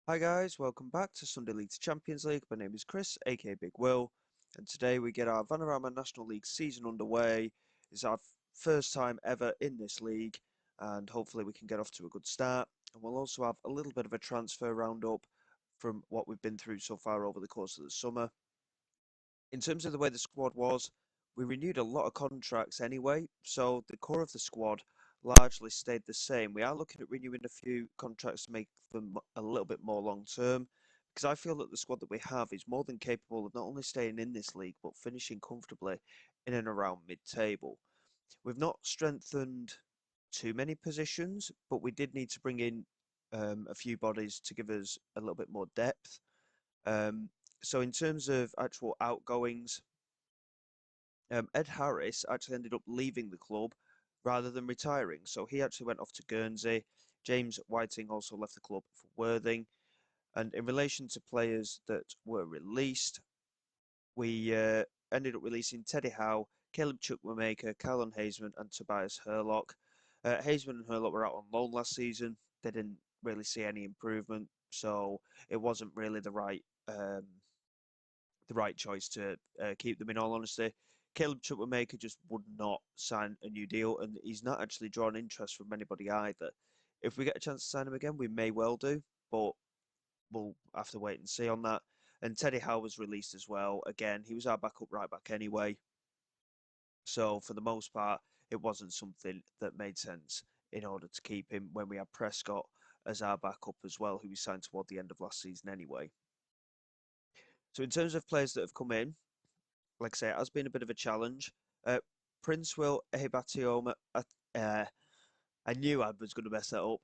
Hi guys, welcome back to Sunday League to Champions League. My name is Chris, aka Big Will, and today we get our Vanarama National League season underway. It's our first time ever in this league, and hopefully we can get off to a good start. And we'll also have a little bit of a transfer roundup from what we've been through so far over the course of the summer. In terms of the way the squad was, we renewed a lot of contracts anyway, so the core of the squad largely stayed the same. We are looking at renewing a few contracts to make them a little bit more long term, because I feel that the squad that we have is more than capable of not only staying in this league, but finishing comfortably in and around mid-table. We've not strengthened too many positions, but we did need to bring in a few bodies to give us a little bit more depth. Um, so in terms of actual outgoings, Ed Harris actually ended up leaving the club rather than retiring. So he actually went off to Guernsey. James Whiting also left the club for Worthing. And in relation to players that were released, we ended up releasing Teddy Howe, Caleb Chukwuemeka, Callum Hazeman, and Tobias Hurlock. Hazeman and Hurlock were out on loan last season. They didn't really see any improvement, so it wasn't really the right choice to keep them. In all honesty, Caleb Chukwuemeka just would not sign a new deal, and he's not actually drawn interest from anybody either. If we get a chance to sign him again, we may well do, but we'll have to wait and see on that. And Teddy Howe was released as well. Again, he was our backup right back anyway, so for the most part, it wasn't something that made sense in order to keep him when we had Prescott as our backup as well, who we signed toward the end of last season anyway. So in terms of players that have come in, like I say, it has been a bit of a challenge. Uh, Prince Will Ehibatioma, I knew I was going to mess that up.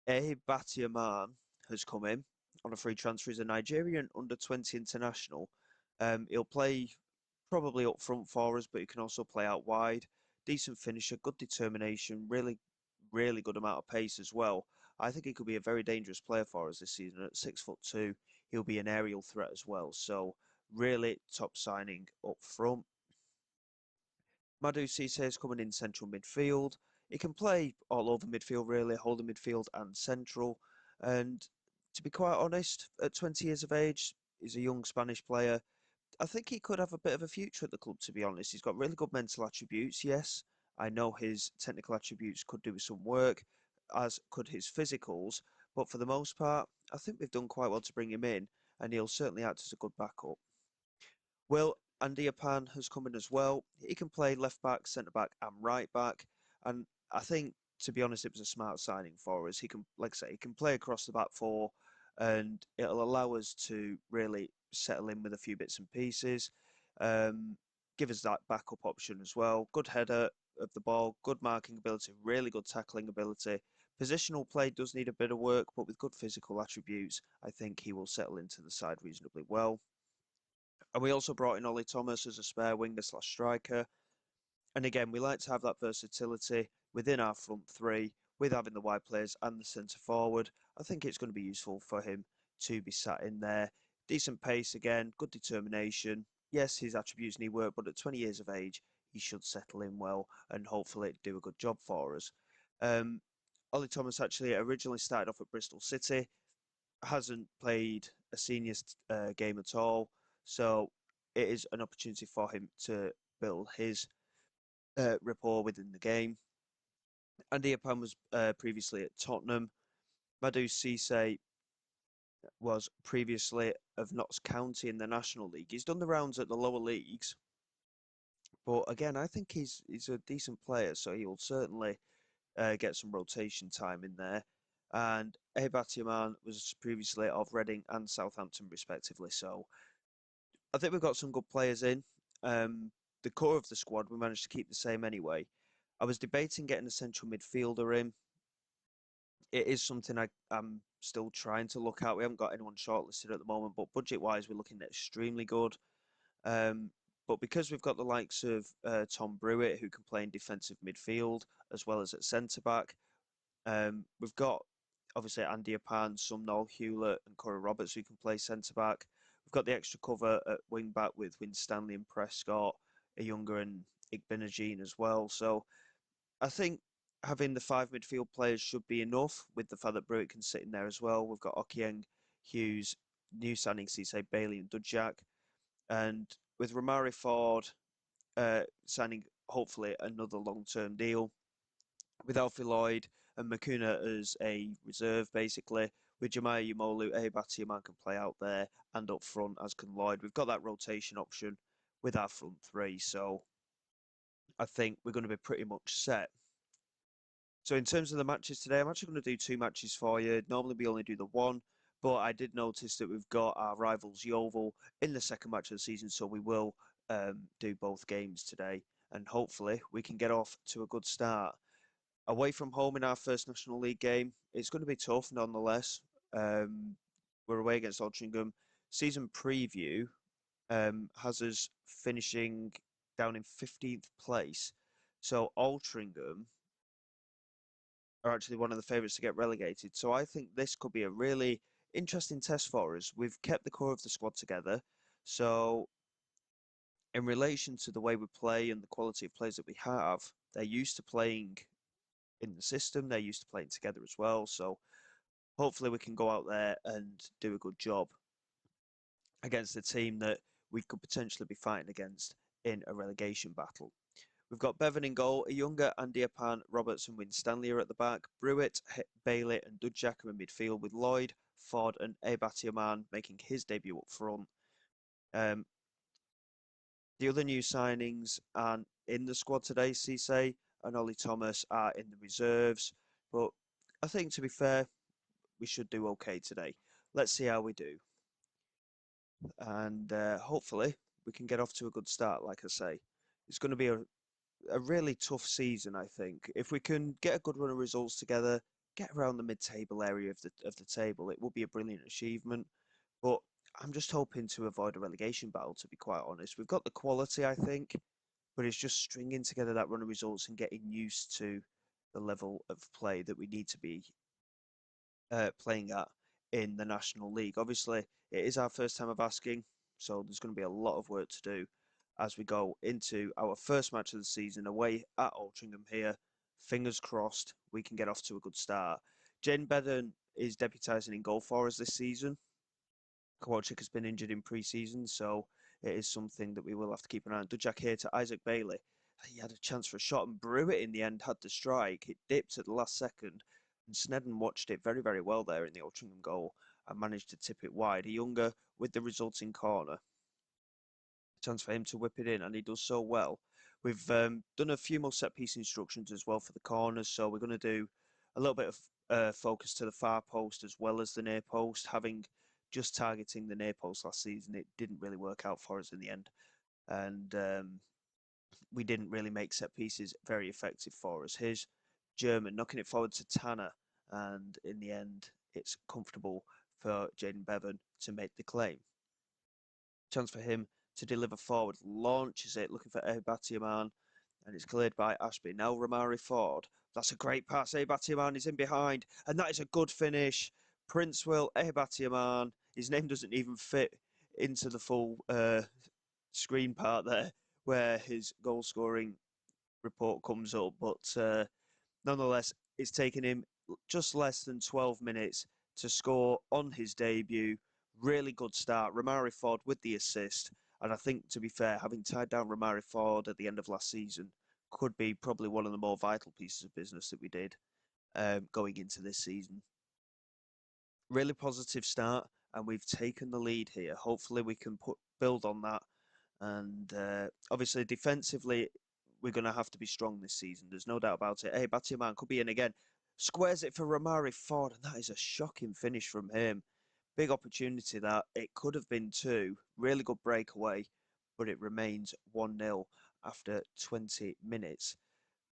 Ehibatiaman has come in on a free transfer. He's a Nigerian under-20 international. He'll play probably up front for us, but he can also play out wide. Decent finisher, good determination, really good amount of pace as well. I think he could be a very dangerous player for us this season. At 6'2", he'll be an aerial threat as well. So really top signing up front. Madu Cisse is coming in central midfield. He can play all over midfield, really, holding midfield and central. And to be quite honest, at 20 years of age, he's a young Spanish player. I think he could have a bit of a future at the club, to be honest. He's got really good mental attributes, yes. I know his technical attributes could do with some work, as could his physicals. But for the most part, I think we've done quite well to bring him in, and he'll certainly act as a good backup. Will Andiapan has come in as well. He can play left back, centre back, and right back. And I think, to be honest, it was a smart signing for us. He can, like I say, he can play across the back four, and it'll allow us to really settle in with a few bits and pieces. Um, Give us that backup option as well. Good header of the ball, good marking ability, really good tackling ability. Positional play does need a bit of work, but with good physical attributes, I think he will settle into the side reasonably well. And we also brought in Ollie Thomas as a spare winger slash striker. And again, we like to have that versatility within our front three with having the wide players and the centre forward. I think it's going to be useful for him to be sat in there. Decent pace again, good determination. Yes, his attributes need work, but at 20 years of age, he should settle in well and hopefully do a good job for us. Um, Ollie Thomas actually originally started off at Bristol City, hasn't played a seniors game at all, so it is an opportunity for him to build his rapport within the game. Andy Apan was previously at Tottenham. Madou Cisse was previously of Notts County in the National League. He's done the rounds at the lower leagues, but again, I think he's a decent player, so he'll certainly get some rotation time in there. And Ebatiaman was previously of Reading and Southampton, respectively. So I think we've got some good players in. The core of the squad we managed to keep the same anyway. I was debating getting a central midfielder in. It is something I'm still trying to look at. We haven't got anyone shortlisted at the moment, but budget-wise, we're looking extremely good. Um, but because we've got the likes of Tom Brewitt, who can play in defensive midfield as well as at centre back, we've got obviously Andy Apan, Sumnall, Hewlett, and Corey Roberts who can play centre back. We've got the extra cover at wing back with Winstanley and Prescott, a younger and Igbenegene as well. So I think having the 5 midfield players should be enough, with the fact that Brewitt can sit in there as well. We've got Okieng, Hughes, new signings, Cisse, Bailey and Dudjak. And with Romari Ford signing hopefully another long-term deal, with Alfie Lloyd and Makuna as a reserve, basically. With Jemiah Umolu, Ehibati can play out there and up front, as can Lloyd. We've got that rotation option with our front three, so I think we're going to be pretty much set. So in terms of the matches today, I'm actually going to do 2 matches for you. Normally we only do the one, but I did notice that we've got our rivals Yeovil in the second match of the season, so we will do both games today, and hopefully we can get off to a good start. Away from home in our first National League game, it's going to be tough nonetheless. We're away against Altrincham. Season preview has us finishing down in 15th place. So Altrincham are actually one of the favourites to get relegated. So I think this could be a really interesting test for us. We've kept the core of the squad together. So in relation to the way we play and the quality of players that we have, they're used to playing in the system. They're used to playing together as well. So hopefully we can go out there and do a good job against a team that we could potentially be fighting against in a relegation battle. We've got Bevan in goal, Ayunga, Andiapan, Roberts and Winstanley are at the back. Brewitt, Bailey and Dudjak are in midfield, with Lloyd, Ford and Ebatiaman making his debut up front. The other new signings are in the squad today. Cisse and Ollie Thomas are in the reserves. But I think, to be fair, we should do okay today. Let's see how we do. And hopefully we can get off to a good start, like I say. It's going to be a really tough season, I think. If we can get a good run of results together, get around the mid-table area of the table, it would be a brilliant achievement. But I'm just hoping to avoid a relegation battle, to be quite honest. We've got the quality, I think, but it's just stringing together that run of results and getting used to the level of play that we need to be playing at in the National League. Obviously, it is our first time of asking, so there's going to be a lot of work to do as we go into our first match of the season away at Altrincham here. Fingers crossed we can get off to a good start. Jane Bedden is deputising in goal for us this season. Kowalczyk has been injured in pre-season, so it is something that we will have to keep an eye on. Dudjak here to Isaac Bailey. He had a chance for a shot and Brewitt in the end had the strike. It dipped at the last second and Snedden watched it very, very well there in the Altrincham goal and managed to tip it wide. Younger with the resulting corner. Chance for him to whip it in, and he does so well. We've done a few more set-piece instructions as well for the corners, so we're going to do a little bit of focus to the far post as well as the near post. Having just targeting the near post last season, it didn't really work out for us in the end, and we didn't really make set pieces very effective for us. Here's German knocking it forward to Tanner, and in the end, it's comfortable for Jaden Bevan to make the claim. Chance for him to deliver forward, launches it, looking for Ebatiaman, and it's cleared by Ashby. Now Romari Ford. That's a great pass. Ebatiaman is in behind, and that is a good finish. Princewell Ebatiaman. His name doesn't even fit into the full screen part there, where his goal scoring report comes up, but nonetheless, it's taken him just less than 12 minutes to score on his debut. Really good start. Romari Ford with the assist. And I think, to be fair, having tied down Romari Ford at the end of last season could be probably one of the more vital pieces of business that we did going into this season. Really positive start, and we've taken the lead here. Hopefully we can build on that. And obviously, defensively, we're going to have to be strong this season. There's no doubt about it. Hey, Batiaman could be in again. Squares it for Romari Ford, and that is a shocking finish from him. Big opportunity that. It could have been 2. Really good breakaway, but it remains 1-0 after 20 minutes.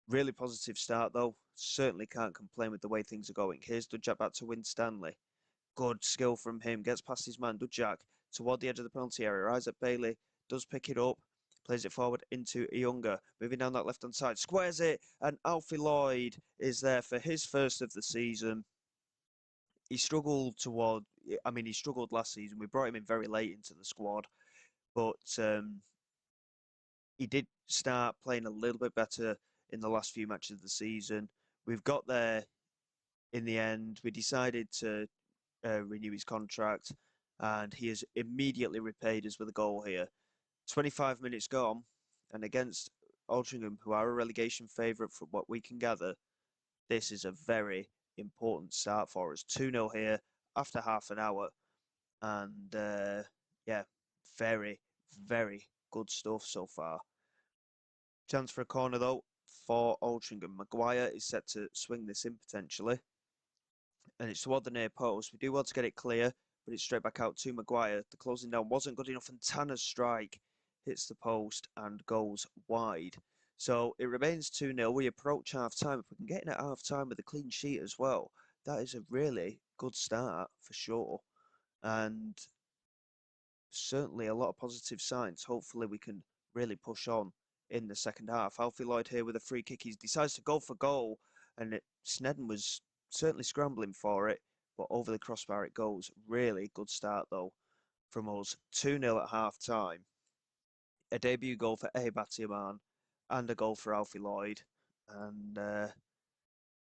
Really positive start, though. Certainly can't complain with the way things are going. Here's Dudjak back to Winstanley. Good skill from him. Gets past his man, Dudjak, toward the edge of the penalty area. Isaac Bailey does pick it up. Plays it forward into Younger. Moving down that left-hand side. Squares it. And Alfie Lloyd is there for his first of the season. He struggled he struggled last season. We brought him in very late into the squad. But he did start playing a little bit better in the last few matches of the season. We've got there in the end. We decided to renew his contract, and he has immediately repaid us with a goal here. 25 minutes gone, and against Altrincham, who are a relegation favourite from what we can gather, this is a very important start for us. 2-0 here after half an hour, and yeah, very, very good stuff so far. Chance for a corner though for Altrincham. Maguire is set to swing this in potentially, and it's toward the near post. We do well to get it clear, but it's straight back out to Maguire. The closing down wasn't good enough, and Tanner's strike hits the post and goes wide. So it remains 2-0. We approach half time. If we can get in at half time with a clean sheet as well, that is a really good start for sure. And certainly a lot of positive signs. Hopefully we can really push on in the second half. Alfie Lloyd here with a free kick. He decides to go for goal, and Snedden was certainly scrambling for it, but over the crossbar it goes. Really good start though from us. 2-0 at half time. A debut goal for Batiaman and a goal for Alfie Lloyd. And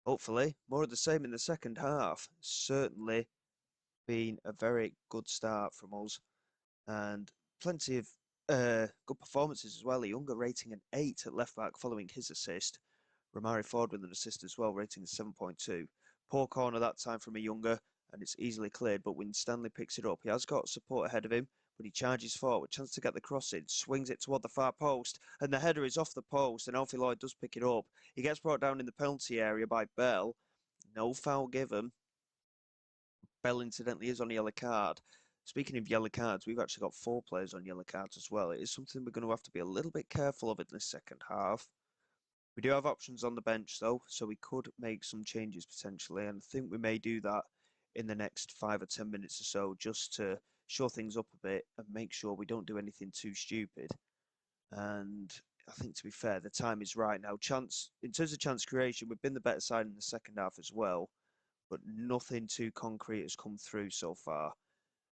hopefully more of the same in the second half. Certainly been a very good start from us. And plenty of good performances as well. A Younger rating an 8 at left back following his assist. Romari Ford with an assist as well, rating 7.2. Poor corner that time from a Younger, and it's easily cleared, but when Stanley picks it up, he has got support ahead of him, but he charges forward, chance to get the cross in, swings it toward the far post, and the header is off the post, and Alfie Lloyd does pick it up. He gets brought down in the penalty area by Bell. No foul given. Bell incidentally is on a yellow card. Speaking of yellow cards, we've actually got 4 players on yellow cards as well. It is something we're going to have to be a little bit careful of in the second half. We do have options on the bench though, so we could make some changes potentially, and I think we may do that in the next 5 or 10 minutes or so, just to shore things up a bit and make sure we don't do anything too stupid. And I think, to be fair, the time is right now. In terms of chance creation, we've been the better side in the second half as well, but nothing too concrete has come through so far.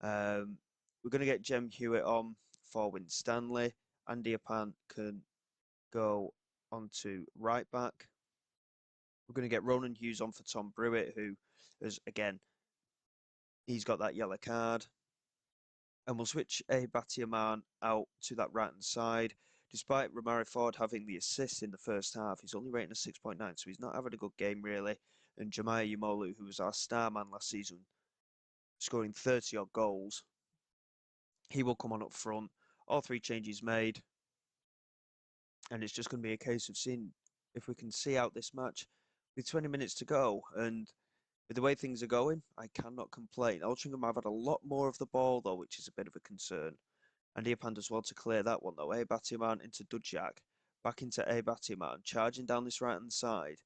We're going to get Jem Hewitt on for Winstanley. Andy Apan can go onto right back. We're going to get Ronan Hughes on for Tom Brewitt, who is, again, he's got that yellow card. And we'll switch a Batiaman out to that right-hand side. Despite Romari Ford having the assist in the first half, he's only rating a 6.9, so he's not having a good game, really. And Jemiah Umolu, who was our star man last season, scoring 30-odd goals, he will come on up front. All 3 changes made. And it's just going to be a case of seeing if we can see out this match with 20 minutes to go. And with the way things are going, I cannot complain. Altrincham have had a lot more of the ball, though, which is a bit of a concern. And Eopan does well to clear that one, though. Batiaman into Dudjak. Back into Batiaman. Charging down this right-hand side.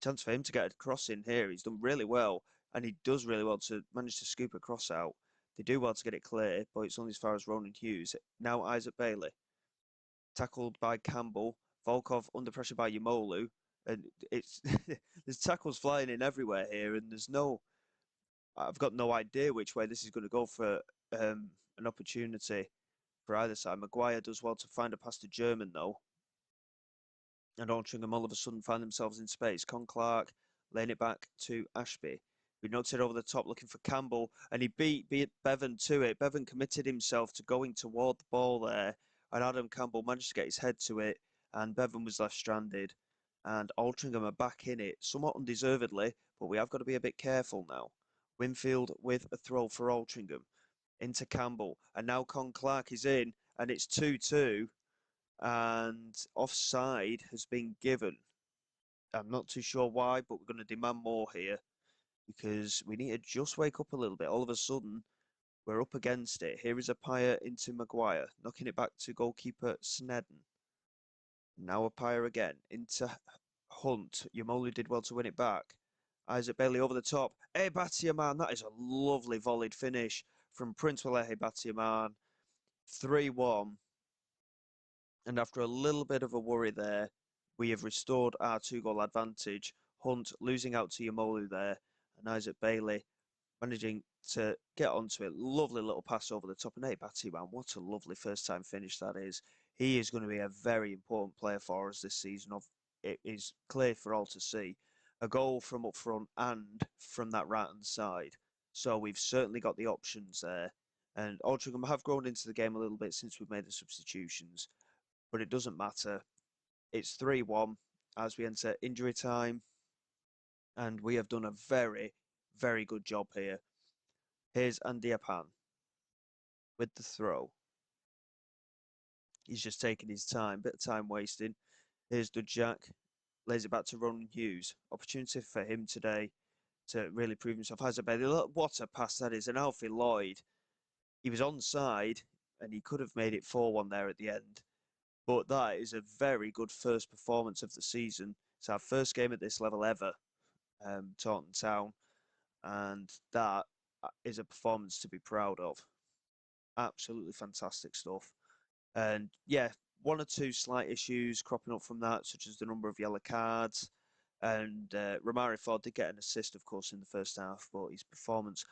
Chance for him to get a cross in here. He's done really well. And he does really well to manage to scoop a cross out. They do well to get it clear, but it's only as far as Ronan Hughes. Now Isaac Bailey. Tackled by Campbell. Volkov under pressure by Umolu. And it's there's tackles flying in everywhere here, and I've got no idea which way this is going to go for an opportunity for either side. Maguire does well to find a pass to German though, and Altrincham all of a sudden find themselves in space. Con Clark laying it back to Ashby. We knocks it over the top looking for Campbell, and he beat Bevan to it. Bevan committed himself to going toward the ball there, and Adam Campbell managed to get his head to it, and Bevan was left stranded. And Altrincham are back in it, somewhat undeservedly, but we have got to be a bit careful now. Winfield with a throw for Altrincham. Into Campbell, and now Con Clark is in, and it's 2-2, and offside has been given. I'm not too sure why, but we're going to demand more here, because we need to just wake up a little bit. All of a sudden, we're up against it. Here is a Appiah into Maguire, knocking it back to goalkeeper Snedden. Now Appiah again into Hunt. Umolu did well to win it back. Isaac Bailey over the top. Batiaman, that is a lovely volleyed finish from Princewell Batiaman. 3-1. And after a little bit of a worry there, we have restored our 2-goal advantage. Hunt losing out to Umolu there, and Isaac Bailey managing to get onto it. Lovely little pass over the top. And Batiaman, what a lovely first-time finish that is. He is going to be a very important player for us this season. it is clear for all to see. A goal from up front and from that right-hand side. So we've certainly got the options there. And Altrincham have grown into the game a little bit since we've made the substitutions, but it doesn't matter. It's 3-1 as we enter injury time, and we have done a very, very good job here. Here's Andy Apan with the throw. He's just taking his time, bit of time wasting. Here's Dudjak, lays it back to Ronan Hughes. Opportunity for him today to really prove himself. Has a Bailey. Look what a pass that is. And Alfie Lloyd, he was onside and he could have made it 4-1 there at the end. But that is a very good first performance of the season. It's our first game at this level ever, Taunton Town. And that is a performance to be proud of. Absolutely fantastic stuff. And yeah, one or two slight issues cropping up from that, such as the number of yellow cards. And Romari Ford did get an assist, of course, in the first half, but his performance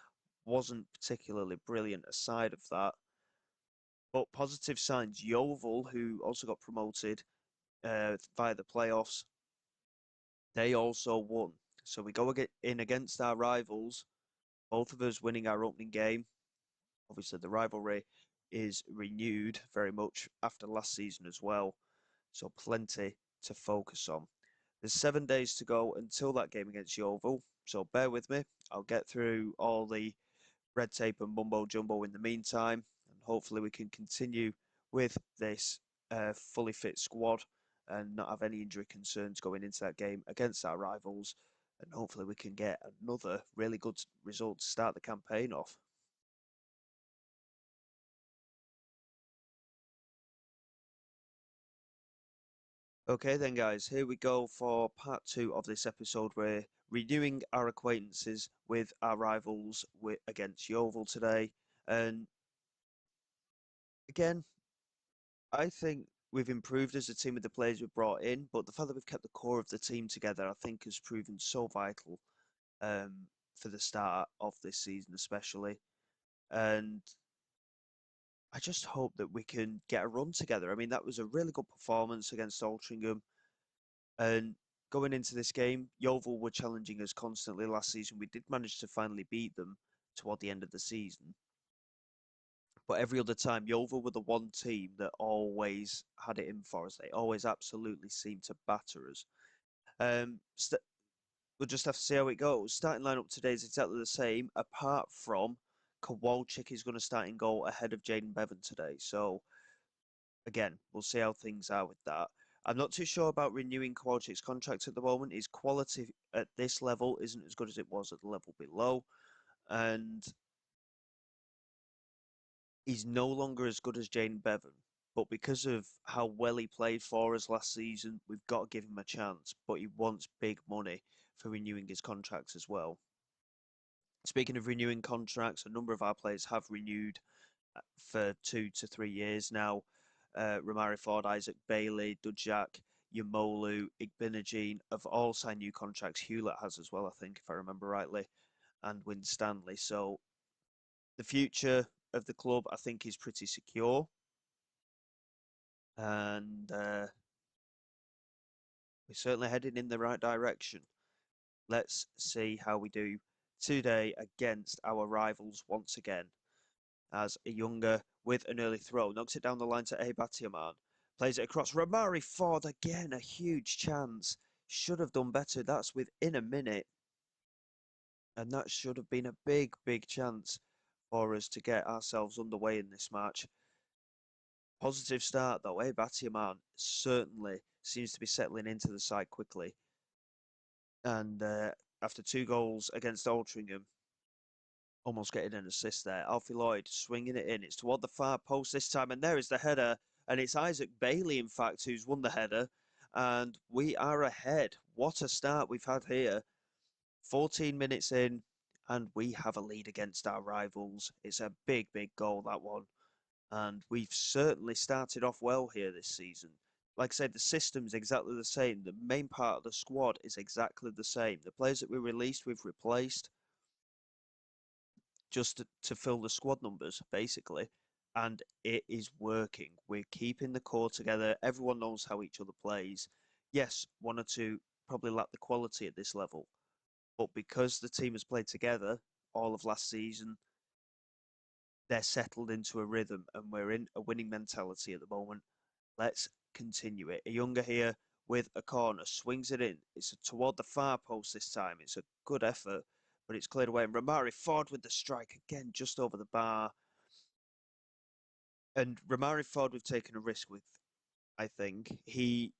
wasn't particularly brilliant aside of that. But positive signs, Yeovil, who also got promoted via the playoffs, they also won. So we go in against our rivals, both of us winning our opening game. Obviously, the rivalry is renewed very much after last season as well. So plenty to focus on. There's 7 days to go until that game against Yeovil. So bear with me. I'll get through all the red tape and mumbo jumbo in the meantime. And hopefully we can continue with this fully fit squad and not have any injury concerns going into that game against our rivals. And hopefully we can get another really good result to start the campaign off. Okay then guys, here we go for part 2 of this episode. We're renewing our acquaintances with our rivals against Yeovil today. And again, I think we've improved as a team with the players we've brought in, but the fact that we've kept the core of the team together, I think has proven so vital for the start of this season especially. And I just hope that we can get a run together. I mean, that was a really good performance against Altrincham. And going into this game, Yeovil were challenging us constantly last season. We did manage to finally beat them toward the end of the season. But every other time, Yeovil were the one team that always had it in for us. They always absolutely seemed to batter us. Um, we'll just have to see how it goes. Starting lineup today is exactly the same, apart from Kowalczyk is going to start in goal ahead of Jaden Bevan today. So, again, we'll see how things are with that. I'm not too sure about renewing Kowalczyk's contract at the moment. His quality at this level isn't as good as it was at the level below. And he's no longer as good as Jaden Bevan. But because of how well he played for us last season, we've got to give him a chance. But he wants big money for renewing his contract as well. Speaking of renewing contracts, a number of our players have renewed for 2 to 3 years now. Romari Ford, Isaac Bailey, Dudjak, Yamolu, Igbinajine have all signed new contracts. Hewlett has as well, I think, if I remember rightly, and Winstanley. So the future of the club, I think, is pretty secure. And we're certainly heading in the right direction. Let's see how we do today against our rivals once again. As a younger with an early throw, knocks it down the line to Batiaman. Plays it across. Romari Ford again, a huge chance. Should have done better. That's within a minute. And that should have been a big, big chance for us to get ourselves underway in this match. Positive start though. Batiaman certainly seems to be settling into the side quickly. And after 2 goals against Altrincham, almost getting an assist there. Alfie Lloyd swinging it in. It's toward the far post this time. And there is the header. And it's Isaac Bailey, in fact, who's won the header. And we are ahead. What a start we've had here. 14 minutes in. And we have a lead against our rivals. It's a big, big goal, that one. And we've certainly started off well here this season. Like I said, the system's exactly the same. The main part of the squad is exactly the same. The players that we released, we've replaced just to fill the squad numbers, basically. And it is working. We're keeping the core together. Everyone knows how each other plays. Yes, one or two probably lack the quality at this level, but because the team has played together all of last season, they're settled into a rhythm and we're in a winning mentality at the moment. Let's continue it. A younger here with a corner, swings it in. It's toward the far post this time. It's a good effort, but it's cleared away. And Romari Ford with the strike again, just over the bar. And Romari Ford, we've taken a risk with, I think. He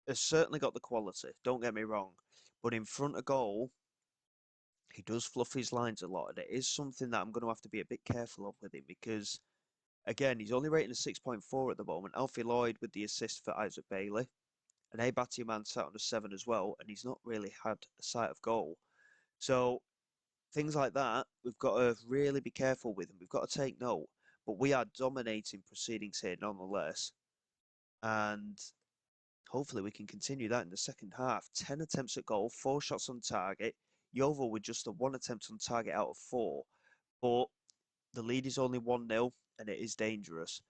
has certainly got the quality, don't get me wrong. But in front of goal, he does fluff his lines a lot. And it is something that I'm going to have to be a bit careful of with him because, again, he's only rating a 6.4 at the moment. Alfie Lloyd with the assist for Isaac Bailey. And A Battyman sat on a 7 as well, and he's not really had a sight of goal. So things like that, we've got to really be careful with, and we've got to take note. But we are dominating proceedings here nonetheless, and hopefully we can continue that in the second half. 10 attempts at goal, 4 shots on target. Yeovil with just a 1 attempt on target out of 4, but the lead is only 1-0, and it is dangerous.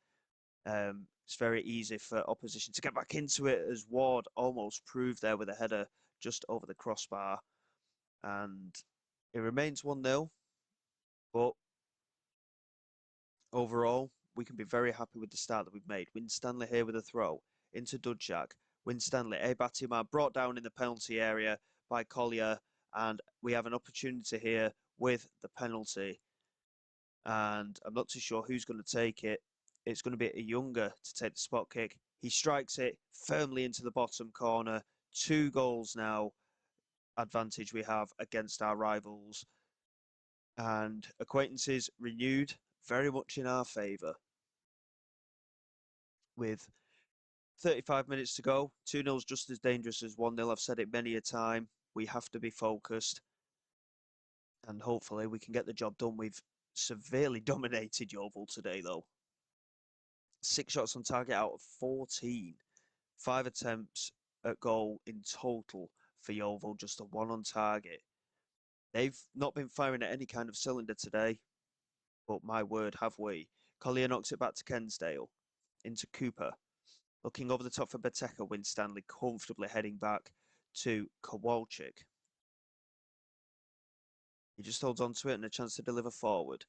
It's very easy for opposition to get back into it, as Ward almost proved there with a header just over the crossbar. And it remains 1-0, but overall, we can be very happy with the start that we've made. Winstanley here with a throw into Dudjak. Winstanley, a Batima brought down in the penalty area by Collier, and we have an opportunity here with the penalty. And I'm not too sure who's going to take it. It's going to be a Younger to take the spot kick. He strikes it firmly into the bottom corner. 2 goals now advantage we have against our rivals. And acquaintances renewed very much in our favour. With 35 minutes to go, 2-0 is just as dangerous as 1-0. I've said it many a time. We have to be focused. And hopefully we can get the job done. We've severely dominated Yeovil today, though. 6 shots on target out of 14. 5 attempts at goal in total for Yeovil, just a 1 on target. They've not been firing at any kind of cylinder today, but my word, have we. Collier knocks it back to Kensdale, into Cooper. Looking over the top for Beteka, Winstanley comfortably heading back to Kowalczyk. He just holds on to it and a chance to deliver forward.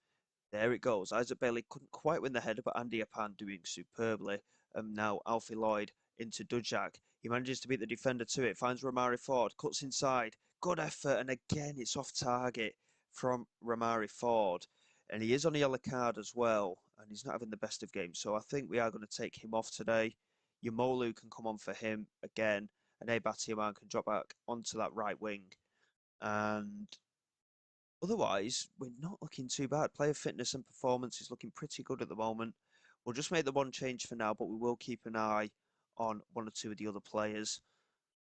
There it goes. Isaac Bailey couldn't quite win the header, but Andy Apan doing superbly. And now Alfie Lloyd into Dudjak. He manages to beat the defender to it. Finds Romari Ford. Cuts inside. Good effort. And again, it's off target from Romari Ford. And he is on a yellow card as well. And he's not having the best of games. So I think we are going to take him off today. Yamolu can come on for him again. And Abatiaman can drop back onto that right wing. And otherwise, we're not looking too bad. Player fitness and performance is looking pretty good at the moment. We'll just make the one change for now, but we will keep an eye on 1 or 2 of the other players.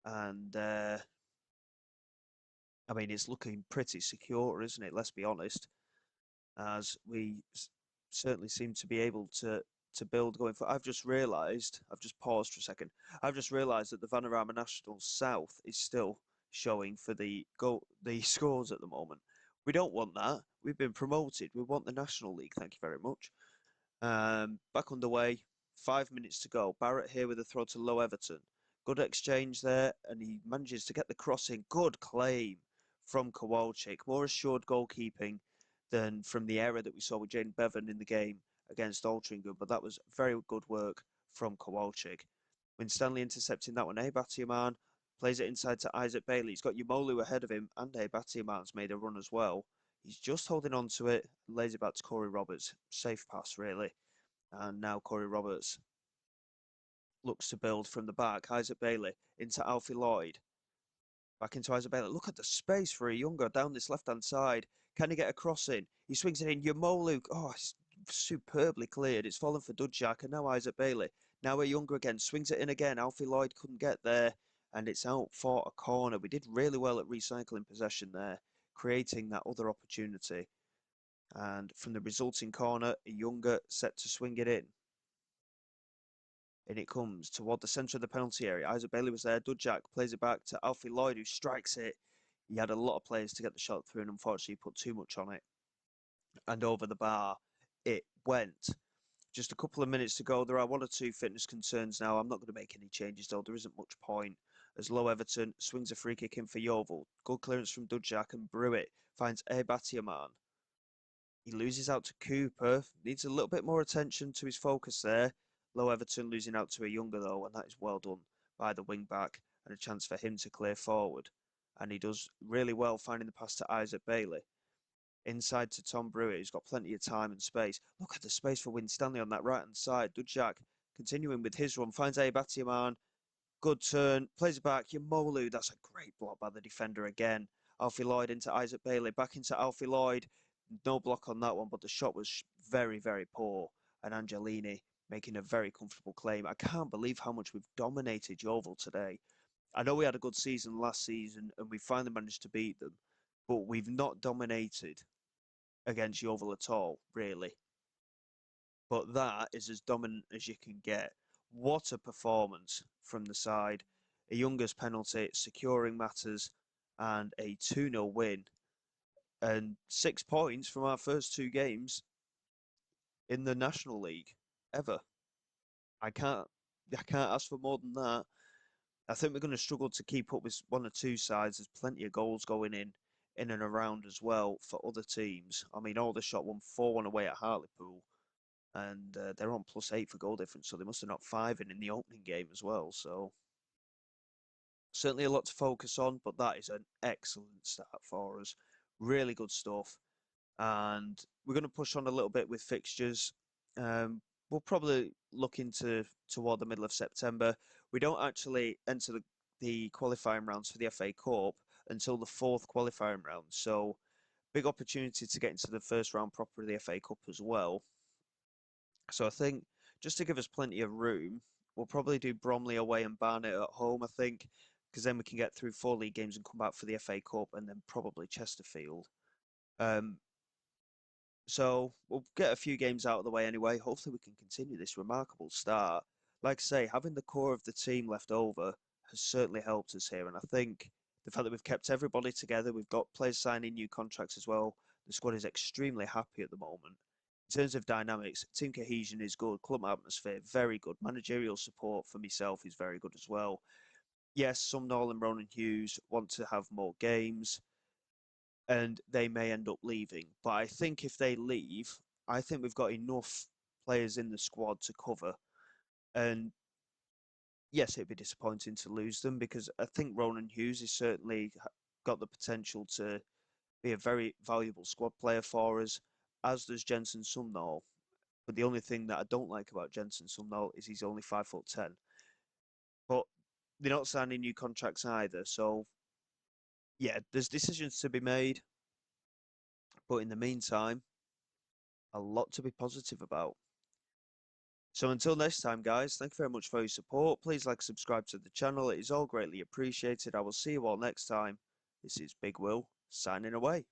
And, I mean, it's looking pretty secure, isn't it? Let's be honest. As we certainly seem to be able to build going for. I've just paused for a second. I've just realised that the Vanarama National South is still showing for the scores at the moment. We don't want that. We've been promoted. We want the National League. Thank you very much. Back underway. 5 minutes to go. Barrett here with a throw to Low Everton. Good exchange there, and he manages to get the crossing. Good claim from Kowalczyk. More assured goalkeeping than from the error that we saw with Jane Bevan in the game against Altrincham, but that was very good work from Kowalczyk. Winstanley intercepting that one. Abatiaman plays it inside to Isaac Bailey. He's got Yamolu ahead of him, and Abatiaman's made a run as well. He's just holding on to it, lays it back to Corey Roberts. Safe pass, really. And now Corey Roberts looks to build from the back. Isaac Bailey into Alfie Lloyd. Back into Isaac Bailey. Look at the space for a Younger down this left-hand side. Can he get a cross in? He swings it in. Yamolu. Oh, it's superbly cleared. It's fallen for Dudjak, and now Isaac Bailey. Now a Younger again. Swings it in again. Alfie Lloyd couldn't get there, and it's out for a corner. We did really well at recycling possession there, creating that other opportunity. And from the resulting corner, a Younger set to swing it in. In it comes toward the centre of the penalty area. Isaac Bailey was there. Dudjak plays it back to Alfie Lloyd, who strikes it. He had a lot of players to get the shot through, and unfortunately put too much on it. And over the bar it went. Just a couple of minutes to go. There are 1 or 2 fitness concerns now. I'm not going to make any changes, though. There isn't much point. as Low Everton swings a free kick in for Yeovil. Good clearance from Dudjak and Brewitt finds Batiaman. He loses out to Cooper, needs a little bit more attention to his focus there. Low Everton losing out to a younger though, and that is well done by the wing back and a chance for him to clear forward. And he does really well finding the pass to Isaac Bailey. Inside to Tom Brewitt, who's got plenty of time and space. Look at the space for Winstanley on that right-hand side. Dudjak continuing with his run, finds Batiaman. Good turn, plays it back. Yamolu, that's a great block by the defender again. Alfie Lloyd into Isaac Bailey, back into Alfie Lloyd. No block on that one, but the shot was very, very poor. And Angelini making a very comfortable claim. I can't believe how much we've dominated Yeovil today. I know we had a good season last season and we finally managed to beat them, but we've not dominated against Yeovil at all, really. But that is as dominant as you can get. What a performance from the side. A Youngers penalty, securing matters, and a 2-0 win. And 6 points from our first 2 games in the National League ever. I can't ask for more than that. I think we're going to struggle to keep up with 1 or 2 sides. There's plenty of goals going in and around as well for other teams. I mean, Aldershot won 4-1 away at Hartlepool, and they're on +8 for goal difference, so they must have knocked 5 in the opening game as well. So certainly a lot to focus on, but that is an excellent start for us. Really good stuff. And we're going to push on a little bit with fixtures. We'll probably look into toward the middle of September. We don't actually enter the qualifying rounds for the FA Cup until the 4th qualifying round. So big opportunity to get into the first round proper of the FA Cup as well. So I think just to give us plenty of room, we'll probably do Bromley away and Barnet at home, I think, because then we can get through 4 league games and come back for the FA Cup and then probably Chesterfield. So we'll get a few games out of the way anyway. Hopefully we can continue this remarkable start. Like I say, having the core of the team left over has certainly helped us here. And I think the fact that we've kept everybody together, we've got players signing new contracts as well. The squad is extremely happy at the moment. In terms of dynamics, team cohesion is good. Club atmosphere, very good. Managerial support for myself is very good as well. Yes, some Noel and Ronan Hughes want to have more games, and they may end up leaving. But I think if they leave, I think we've got enough players in the squad to cover. And yes, it'd be disappointing to lose them because I think Ronan Hughes has certainly got the potential to be a very valuable squad player for us, as does Jensen Sumnall. But the only thing that I don't like about Jensen Sumnall is he's only 5'10". But they're not signing new contracts either. So yeah, there's decisions to be made. But in the meantime, a lot to be positive about. So until next time, guys, thank you very much for your support. Please like, subscribe to the channel. It is all greatly appreciated. I will see you all next time. This is Big Will, signing away.